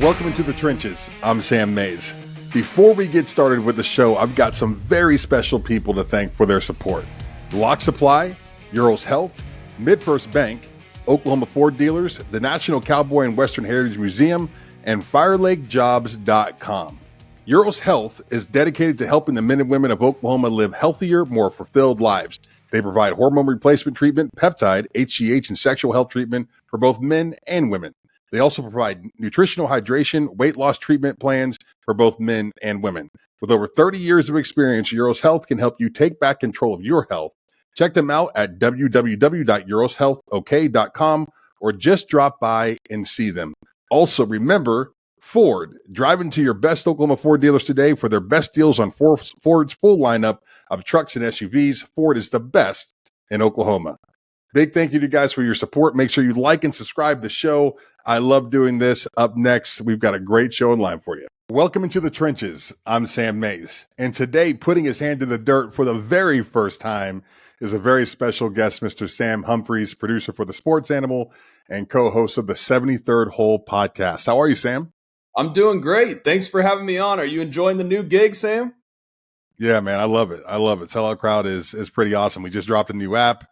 Welcome into the trenches. I'm Sam Mayes. Before we get started with the show, I've got some very special people to thank for their support. Lock Supply, Euros Health, MidFirst Bank, Oklahoma Ford Dealers, the National Cowboy and Western Heritage Museum, and FireLakeJobs.com. Euros Health is dedicated to helping the men and women of Oklahoma live healthier, more fulfilled lives. They provide hormone replacement treatment, peptide, HGH, and sexual health treatment for both men and women. They also provide nutritional hydration, weight loss treatment plans for both men and women. With over 30 years of experience, Euros Health can help you take back control of your health. Check them out at www.euroshealthok.com or just drop by and see them. Also, remember, Ford. Drive into your best Oklahoma Ford dealers today for their best deals on Ford's full lineup of trucks and SUVs. Ford is the best in Oklahoma. Big thank you to you guys for your support. Make sure you like and subscribe to the show. I love doing this. Up next, we've got a great show in line for you. Welcome into the trenches. I'm Sam Mayes. And today, putting his hand in the dirt for the very first time is a very special guest, Mr. Sam Humphreys, producer for The Sports Animal and co-host of the 73rd Hole podcast. How are you, Sam? I'm doing great. Thanks for having me on. Are you enjoying the new gig, Sam? Yeah, man, I love it. Sellout Crowd is pretty awesome. We just dropped a new app.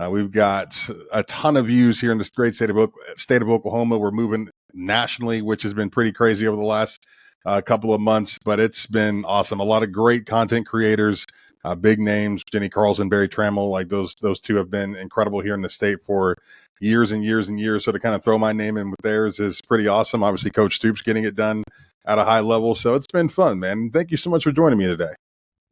We've got a ton of views here in this great state of Oklahoma. We're moving nationally, which has been pretty crazy over the last couple of months, but it's been awesome. A lot of great content creators, big names, Jenny Carlson, Barry Trammell, like those two have been incredible here in the state for years and years and years. So to kind of throw my name in with theirs is pretty awesome. Obviously, Coach Stoops getting it done at a high level. So it's been fun, man. Thank you so much for joining me today.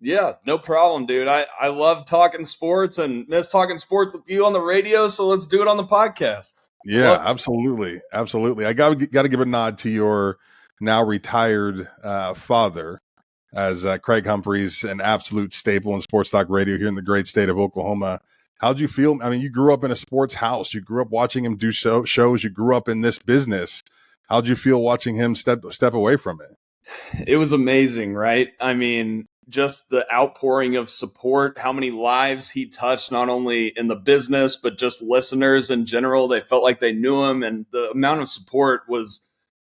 Yeah, no problem, dude. I love talking sports and miss talking sports with you on the radio, so let's do it on the podcast. Yeah, absolutely. Absolutely. I got to give a nod to your now retired father, as Craig Humphreys, an absolute staple in sports talk radio here in the great state of Oklahoma. How'd you feel? I mean, you grew up in a sports house. You grew up watching him do shows. You grew up in this business. How'd you feel watching him step away from it? It was amazing, right? I mean, just the outpouring of support, how many lives he touched, not only in the business, but just listeners in general. They felt like they knew him, and the amount of support was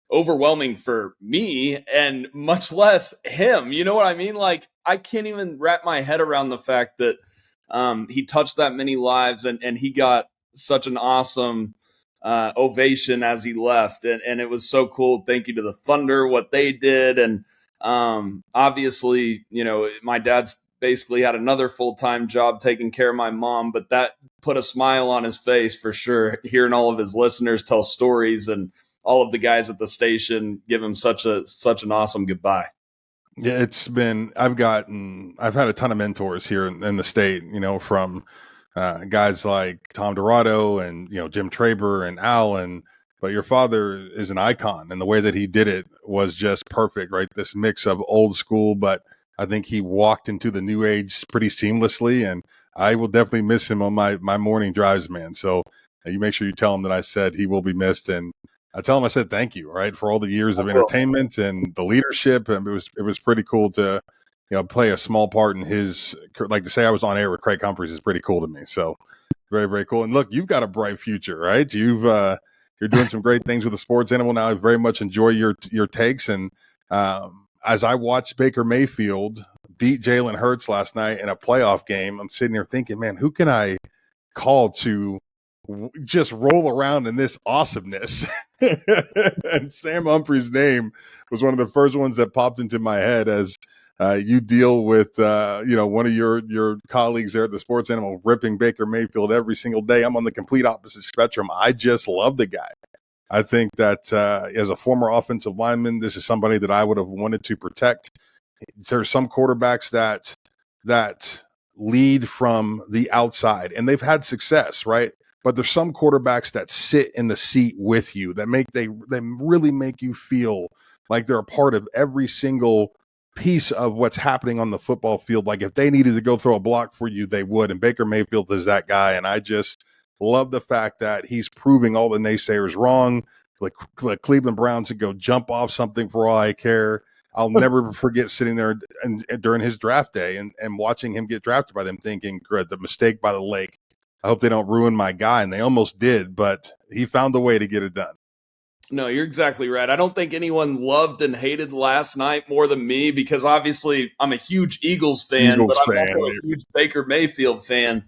overwhelming for me and much less him. You know what I mean? Like, I can't even wrap my head around the fact that he touched that many lives and he got such an awesome ovation as he left. And it was so cool. Thank you to the Thunder, what they did. And obviously, you know, my dad's basically had another full-time job taking care of my mom, but that put a smile on his face for sure, hearing all of his listeners tell stories and all of the guys at the station give him such an awesome goodbye. Yeah, I've had a ton of mentors here in the state, you know, from guys like Tom Dorado and, you know, Jim Traber and Allen, but your father is an icon, and the way that he did it was just perfect, right? This mix of old school, but I think he walked into the new age pretty seamlessly, and I will definitely miss him on my morning drives, man. So you make sure you tell him that I said he will be missed, and I tell him I said thank you, right, for all the years of entertainment and the leadership, and it was pretty cool to, you know, play a small part in his, like, to say I was on air with Craig Humphreys is pretty cool to me. So very, very cool. And look, you've got a bright future, right? You're doing some great things with the Sports Animal now. I very much enjoy your takes. And as I watched Baker Mayfield beat Jalen Hurts last night in a playoff game, I'm sitting there thinking, man, who can I call to just roll around in this awesomeness? And Sam Humphreys' name was one of the first ones that popped into my head as you deal with, you know, one of your colleagues there at the Sports Animal ripping Baker Mayfield every single day. I'm on the complete opposite spectrum. I just love the guy. I think that as a former offensive lineman, this is somebody that I would have wanted to protect. There's some quarterbacks that lead from the outside, and they've had success, right? But there's some quarterbacks that sit in the seat with you that they really make you feel like they're a part of every single piece of what's happening on the football field. Like, if they needed to go throw a block for you, they would. And Baker Mayfield is that guy. And I just love the fact that he's proving all the naysayers wrong. Like Cleveland Browns to go jump off something for all I care. I'll never forget sitting there and during his draft day and watching him get drafted by them, thinking, "Great, the mistake by the lake. I hope they don't ruin my guy." And they almost did, but he found a way to get it done. No, you're exactly right. I don't think anyone loved and hated last night more than me because obviously I'm a huge Eagles fan, but Eagles I'm also fan. a huge Baker Mayfield fan.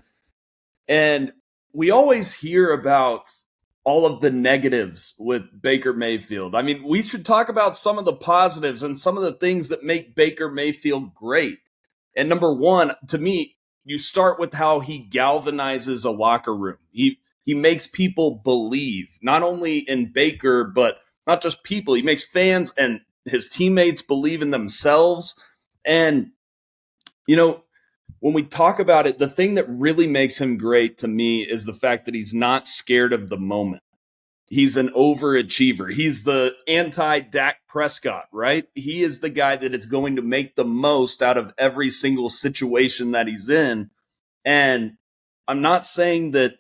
And we always hear about all of the negatives with Baker Mayfield. I mean, we should talk about some of the positives and some of the things that make Baker Mayfield great. And number one, to me, you start with how he galvanizes a locker room. He makes people believe not only in Baker, but not just people. He makes fans and his teammates believe in themselves. And you know, when we talk about it, the thing that really makes him great to me is the fact that he's not scared of the moment. He's an overachiever. He's the anti Dak Prescott, right? He is the guy that is going to make the most out of every single situation that he's in. And I'm not saying that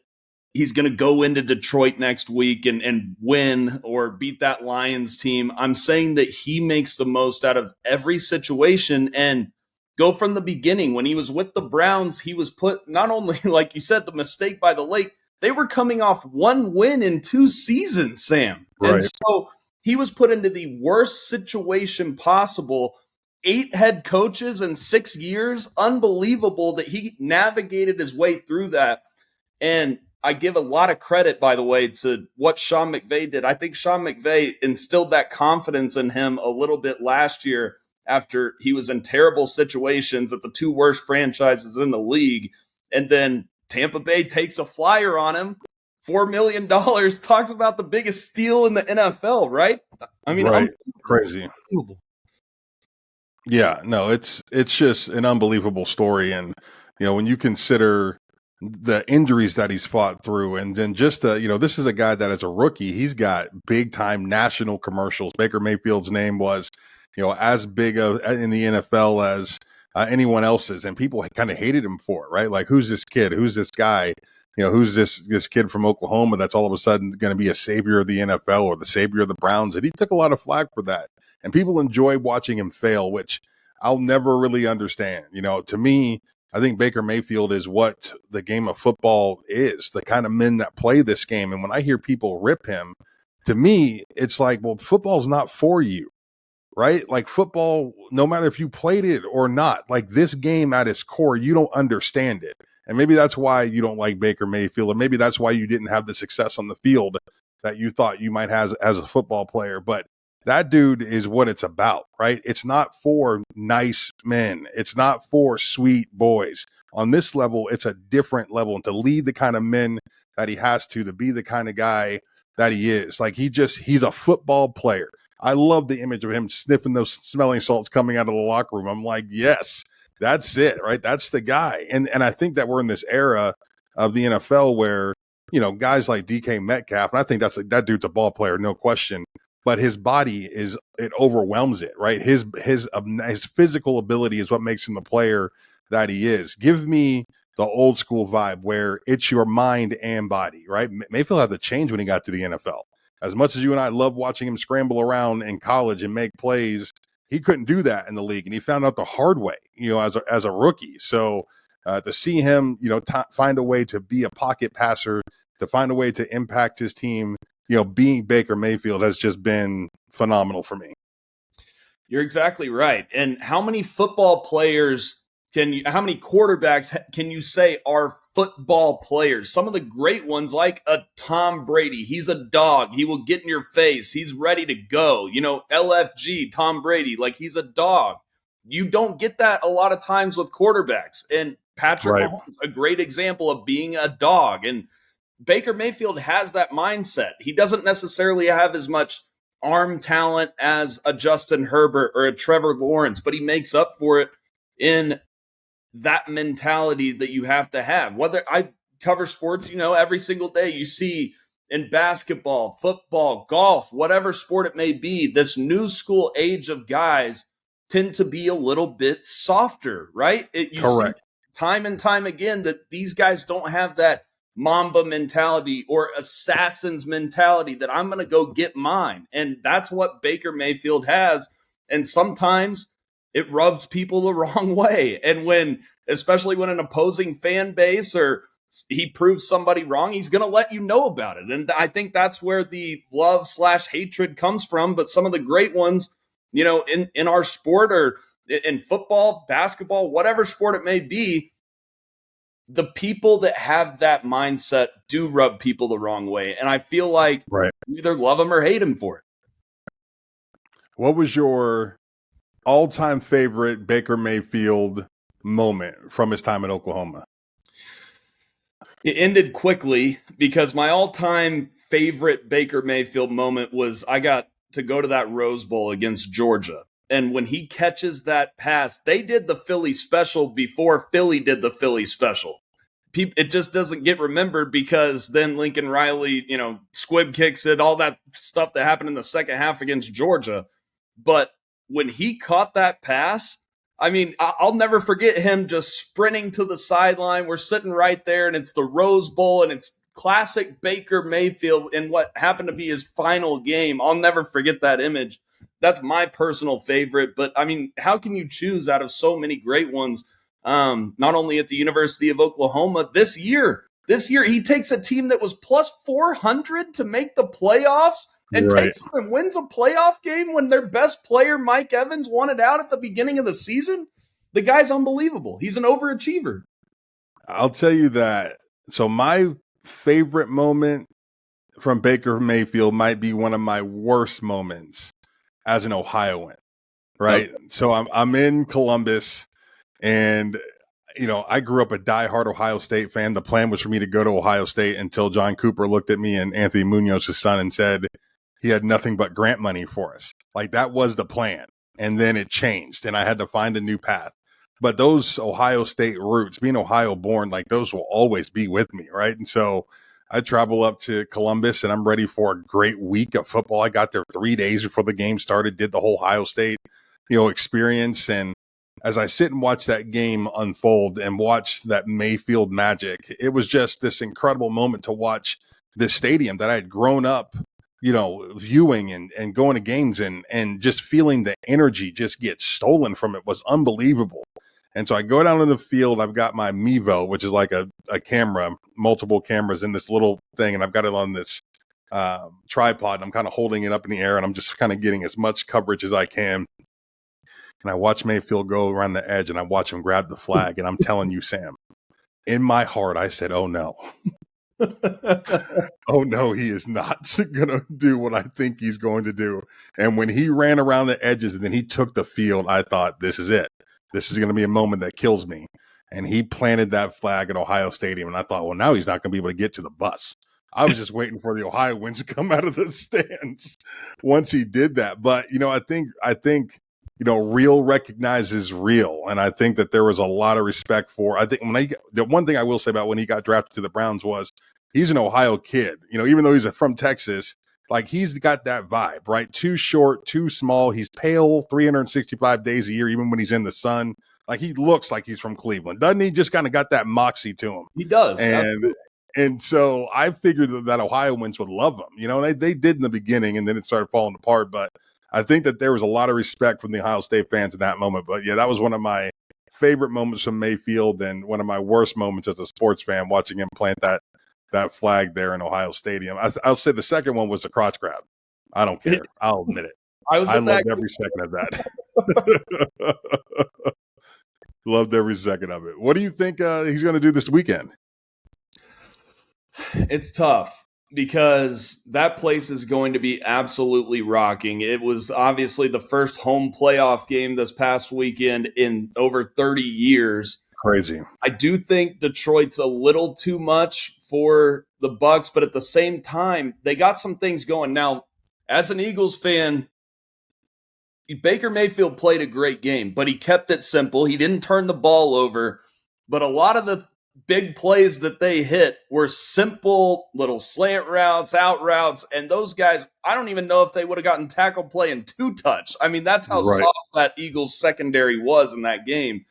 he's going to go into Detroit next week and win or beat that Lions team. I'm saying that he makes the most out of every situation and go from the beginning. When he was with the Browns, he was put not only, like you said, the mistake by the lake, they were coming off one win in 2 seasons, Sam. And Right. so he was put into the worst situation possible. 8 head coaches in 6 years. Unbelievable that he navigated his way through that. And I give a lot of credit, by the way, to what Sean McVay did. I think Sean McVay instilled that confidence in him a little bit last year after he was in terrible situations at the two worst franchises in the league. And then Tampa Bay takes a flyer on him. $4 million, talks about the biggest steal in the NFL, right? I mean, Right. Crazy. unbelievable. Yeah, no, it's just an unbelievable story. And when you consider the injuries that he's fought through, and then just this is a guy that as a rookie, he's got big time national commercials. Baker Mayfield's name was, as big of in the NFL as anyone else's, and people kind of hated him for it, right? Like, who's this kid? Who's this guy? Who's this kid from Oklahoma that's all of a sudden going to be a savior of the NFL or the savior of the Browns? And he took a lot of flack for that. And people enjoy watching him fail, which I'll never really understand. To me, I think Baker Mayfield is what the game of football is, the kind of men that play this game. And when I hear people rip him, to me, it's like, well, football's not for you, right? Like, football, no matter if you played it or not, like, this game at its core, you don't understand it. And maybe that's why you don't like Baker Mayfield, or maybe that's why you didn't have the success on the field that you thought you might have as a football player. But that dude is what it's about, right? It's not for nice men. It's not for sweet boys. On this level, it's a different level. And to lead the kind of men that he has to be the kind of guy that he is, like, he's a football player. I love the image of him sniffing those smelling salts coming out of the locker room. I'm like, yes, that's it, right? That's the guy. And I think that we're in this era of the NFL where, guys like DK Metcalf, and I think that dude's a ball player, no question. But his body it overwhelms it, right? His physical ability is what makes him the player that he is. Give me the old school vibe where it's your mind and body, right? Mayfield had to change when he got to the NFL. As much as you and I love watching him scramble around in college and make plays, he couldn't do that in the league, and he found out the hard way, as a rookie. So to see him, find a way to be a pocket passer, to find a way to impact his team, being Baker Mayfield has just been phenomenal for me. You're exactly right. And how many football players how many quarterbacks can you say are football players? Some of the great ones, like a Tom Brady, he's a dog. He will get in your face. He's ready to go. LFG, Tom Brady, like, he's a dog. You don't get that a lot of times with quarterbacks. And Patrick Mahomes, a great example of being a dog. And Baker Mayfield has that mindset. He doesn't necessarily have as much arm talent as a Justin Herbert or a Trevor Lawrence, but he makes up for it in that mentality that you have to have. Whether I cover sports, every single day you see in basketball, football, golf, whatever sport it may be, this new school age of guys tend to be a little bit softer, right? You Correct. see time and time again that these guys don't have that Mamba mentality or assassin's mentality that I'm going to go get mine. And that's what Baker Mayfield has. And sometimes it rubs people the wrong way. And especially when an opposing fan base or he proves somebody wrong, he's going to let you know about it. And I think that's where the love/hatred comes from. But some of the great ones, in our sport or in football, basketball, whatever sport it may be, the people that have that mindset do rub people the wrong way. And I feel like you either love them or hate them for it. What was your all-time favorite Baker Mayfield moment from his time in Oklahoma? It ended quickly because my all-time favorite Baker Mayfield moment was I got to go to that Rose Bowl against Georgia. And when he catches that pass, they did the Philly special before Philly did the Philly special. It just doesn't get remembered because then Lincoln Riley, squib kicks it, all that stuff that happened in the second half against Georgia. But when he caught that pass, I mean, I'll never forget him just sprinting to the sideline. We're sitting right there, and it's the Rose Bowl, and it's classic Baker Mayfield in what happened to be his final game. I'll never forget that image. That's my personal favorite. But, I mean, how can you choose out of so many great ones, not only at the University of Oklahoma this year? This year, he takes a team that was plus 400 to make the playoffs and takes them and wins a playoff game when their best player, Mike Evans, wanted out at the beginning of the season. The guy's unbelievable. He's an overachiever. I'll tell you that. So my favorite moment from Baker Mayfield might be one of my worst moments as an Ohioan, right? Okay. So I'm in Columbus, and I grew up a diehard Ohio State fan. The plan was for me to go to Ohio State until John Cooper looked at me and Anthony Munoz's son and said he had nothing but grant money for us. Like, that was the plan. And then it changed, and I had to find a new path. But those Ohio State roots, being Ohio born, like, those will always be with me, right? And so I travel up to Columbus, and I'm ready for a great week of football. I got there 3 days before the game started, did the whole Ohio State, experience. And as I sit and watch that game unfold and watch that Mayfield magic, it was just this incredible moment to watch this stadium that I had grown up, viewing and going to games and just feeling the energy just get stolen from it was unbelievable. And so I go down in the field. I've got my Mevo, which is like a camera, multiple cameras in this little thing, and I've got it on this tripod, and I'm kind of holding it up in the air, and I'm just kind of getting as much coverage as I can. And I watch Mayfield go around the edge, and I watch him grab the flag, and I'm telling you, Sam, in my heart, I said, oh, no. Oh, no, he is not going to do what I think he's going to do. And when he ran around the edges and then he took the field, I thought, this is it. This is going to be a moment that kills me. And he planted that flag at Ohio Stadium. And I thought, well, now he's not going to be able to get to the bus. I was just waiting for the Ohioans to come out of the stands once he did that. But, I think, real recognizes real. And I think that there was a lot of respect for, the one thing I will say about when he got drafted to the Browns was he's an Ohio kid, even though he's from Texas, like, he's got that vibe, right? Too short, too small. He's pale 365 days a year, even when he's in the sun. Like, he looks like he's from Cleveland. Doesn't he? Just kind of got that moxie to him. He does. And so I figured that Ohioans would love him. They did in the beginning, and then it started falling apart. But I think that there was a lot of respect from the Ohio State fans in that moment. But, yeah, that was one of my favorite moments from Mayfield and one of my worst moments as a sports fan, watching him plant that flag there in Ohio Stadium. I'll say the second one was the crotch grab. I don't care. I'll admit it. I loved every second of that. Loved every second of it. What do you think he's going to do this weekend? It's tough because that place is going to be absolutely rocking. It was obviously the first home playoff game this past weekend in over 30 years. Crazy. I do think Detroit's a little too much for the Bucs, but at the same time, they got some things going. Now, as an Eagles fan, Baker Mayfield played a great game, but he kept it simple. He didn't turn the ball over, but a lot of the big plays that they hit were simple little slant routes, out routes, and those guys, I don't even know if they would have gotten tackle play in two touch. I mean, that's how soft that Eagles secondary was in that game.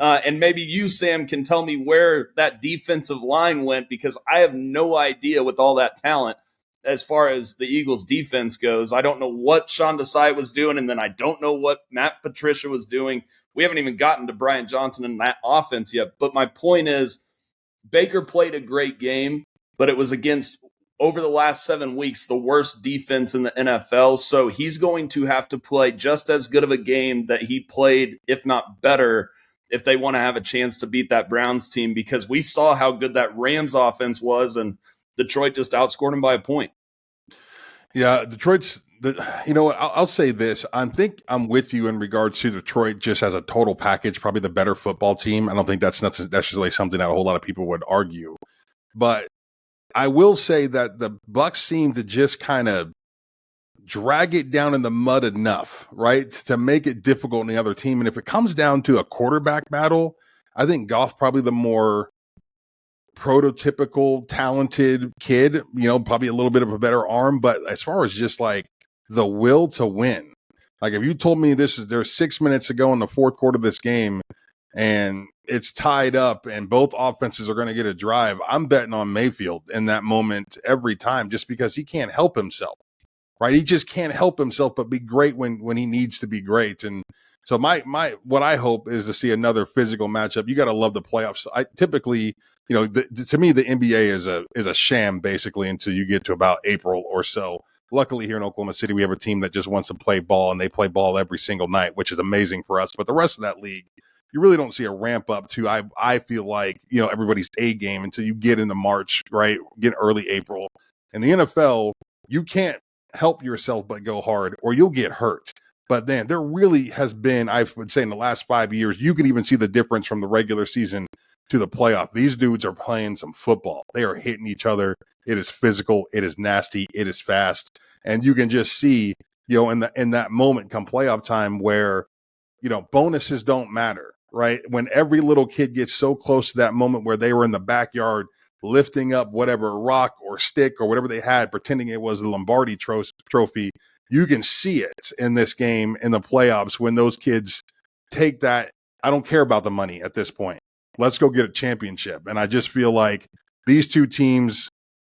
And maybe you, Sam, can tell me where that defensive line went, because I have no idea with all that talent as far as the Eagles defense goes. I don't know what Sean Desai was doing, and then I don't know what Matt Patricia was doing. We haven't even gotten to Brian Johnson in that offense yet. But my point is, Baker played a great game, but it was against, over the last 7 weeks, the worst defense in the NFL. So he's going to have to play just as good of a game that he played, if not better, if they want to have a chance to beat that Browns team, because we saw how good that Rams offense was, and Detroit just outscored him by a point. Yeah, you know what? I'll say this. I think I'm with you in regards to Detroit just as a total package, probably the better football team. I don't think that's necessarily something that a whole lot of people would argue. But I will say that the Bucks seem to just kind of drag it down in the mud enough, right, to make it difficult on the other team. And if it comes down to a quarterback battle, I think Goff probably the more prototypical talented kid, you know, probably a little bit of a better arm. But as far as just like the will to win, like if you told me there's 6 minutes to go in the fourth quarter of this game and it's tied up and both offenses are going to get a drive, I'm betting on Mayfield in that moment every time, just because he can't help himself, right? He just can't help himself but be great when he needs to be great. And so my what I hope is to see another physical matchup. You got to love the playoffs. I typically, you know, to me, the NBA is a sham basically until you get to about April or so. Luckily, here in Oklahoma City, we have a team that just wants to play ball, and they play ball every single night, which is amazing for us. But the rest of that league, you really don't see a ramp up to, I feel like, you know, everybody's A game until you get into March, right? Get early April. In the NFL, you can't help yourself but go hard or you'll get hurt. But then there really has been, I would say in the last 5 years, you can even see the difference from the regular season to the playoff. These dudes are playing some football. They are hitting each other. It is physical. It is nasty. It is fast. And you can just see, you know, in that moment come playoff time where, you know, bonuses don't matter, right? When every little kid gets so close to that moment where they were in the backyard lifting up whatever rock or stick or whatever they had, pretending it was the Lombardi trophy, you can see it in this game in the playoffs when those kids take that. I don't care about the money at this point. Let's go get a championship. And I just feel like these two teams,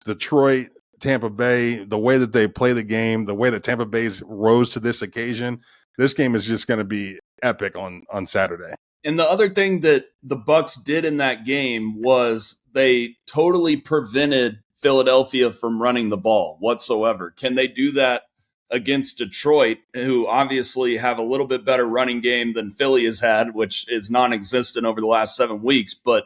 Detroit, Tampa Bay, the way that they play the game, the way that Tampa Bay's rose to this occasion, this game is just going to be epic on Saturday. And the other thing that the Bucks did in that game was they totally prevented Philadelphia from running the ball whatsoever. Can they do that against Detroit, who obviously have a little bit better running game than Philly has had, which is non-existent over the last 7 weeks? But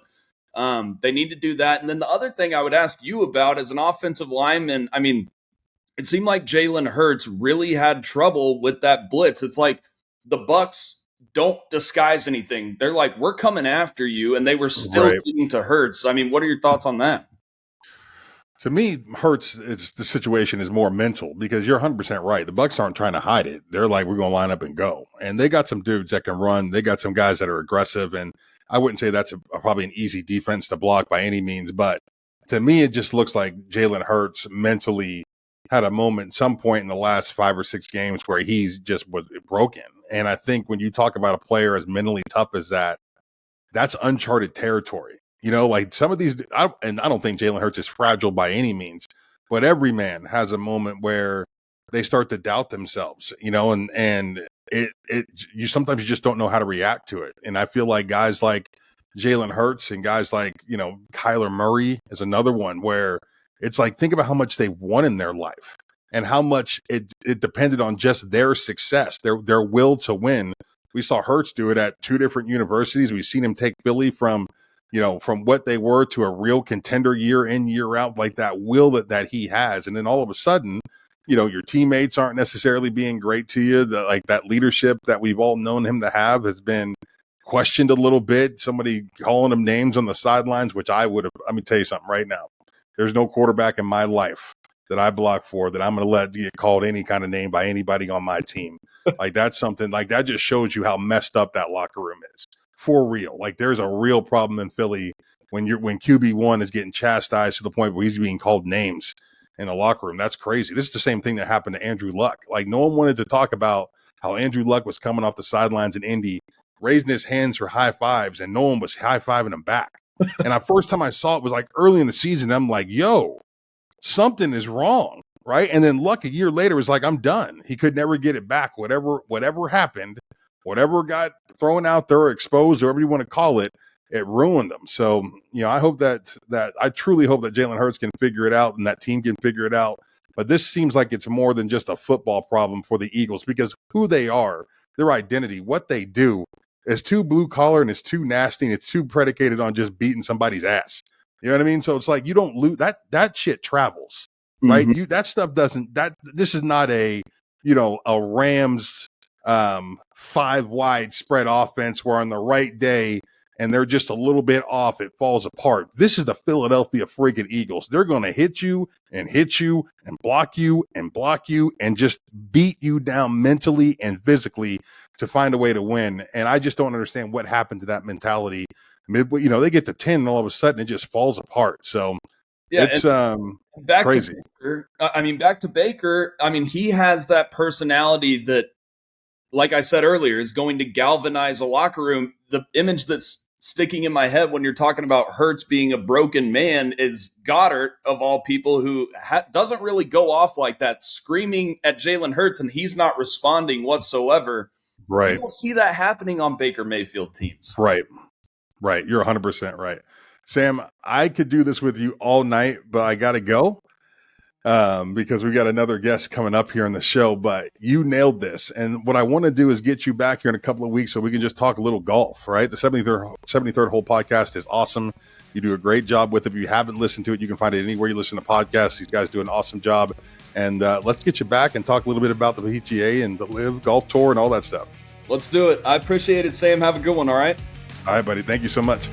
they need to do that. And then the other thing I would ask you about as an offensive lineman, I mean, it seemed like Jalen Hurts really had trouble with that blitz. It's like the Bucks don't disguise anything. They're like, we're coming after you, and they were still getting to Hurts. I mean, what are your thoughts on that? To me, Hurts, the situation is more mental, because you're 100% right. The Bucks aren't trying to hide it. They're like, we're going to line up and go. And they got some dudes that can run. They got some guys that are aggressive. And I wouldn't say that's probably an easy defense to block by any means. But to me, it just looks like Jalen Hurts mentally had a moment some point in the last 5 or 6 games where he's just was broken. And I think when you talk about a player as mentally tough as that, that's uncharted territory. You know, like some of these, and I don't think Jalen Hurts is fragile by any means, but every man has a moment where they start to doubt themselves, you know, and you sometimes you just don't know how to react to it. And I feel like guys like Jalen Hurts and guys like, you know, Kyler Murray is another one where it's like, think about how much they won in their life and how much it depended on just their success, their will to win. We saw Hurts do it at 2 different universities. We've seen him take Philly from what they were to a real contender year in, year out, like that will that he has. And then all of a sudden, you know, your teammates aren't necessarily being great to you. Like that leadership that we've all known him to have has been questioned a little bit. Somebody calling him names on the sidelines, which I would have. Let me tell you something right now. There's no quarterback in my life that I block for that I'm going to let get called any kind of name by anybody on my team. Like that's something like that just shows you how messed up that locker room is. For real. Like there's a real problem in Philly when QB1 is getting chastised to the point where he's being called names in the locker room. That's crazy. This is the same thing that happened to Andrew Luck. Like no one wanted to talk about how Andrew Luck was coming off the sidelines in Indy, raising his hands for high fives, and no one was high fiving him back. And the first time I saw it was like early in the season. I'm like, yo, something is wrong. Right. And then Luck a year later was like, I'm done. He could never get it back. Whatever happened, whatever got thrown out there or exposed, or whatever you want to call it, it ruined them. So, I hope that I truly hope that Jalen Hurts can figure it out and that team can figure it out. But this seems like it's more than just a football problem for the Eagles, because who they are, their identity, what they do is too blue collar and it's too nasty and it's too predicated on just beating somebody's ass. You know what I mean? So it's like you don't lose that shit travels, right? Mm-hmm. That stuff doesn't, this is not a Rams 5 wide spread offense where on the right day and they're just a little bit off, it falls apart. This is the Philadelphia freaking Eagles. They're going to hit you and block you and just beat you down mentally and physically to find a way to win. And I just don't understand what happened to that mentality. They get to 10 and all of a sudden it just falls apart. So it's back crazy. Back to Baker. He has that personality that, like I said earlier, is going to galvanize a locker room. The image that's sticking in my head when you're talking about Hurts being a broken man is Goddard, of all people, who doesn't really go off like that, screaming at Jalen Hurts, and he's not responding whatsoever. Right. You don't see that happening on Baker Mayfield teams. Right. You're 100% right. Sam, I could do this with you all night, but I got to go because we got another guest coming up here on the show. But you nailed this. And what I want to do is get you back here in a couple of weeks so we can just talk a little golf, right? The 73rd Hole podcast is awesome. You do a great job with it. If you haven't listened to it, you can find it anywhere you listen to podcasts. These guys do an awesome job. And let's get you back and talk a little bit about the PGA and the LIV Golf Tour and all that stuff. Let's do it. I appreciate it, Sam. Have a good one, all right? All right, buddy. Thank you so much.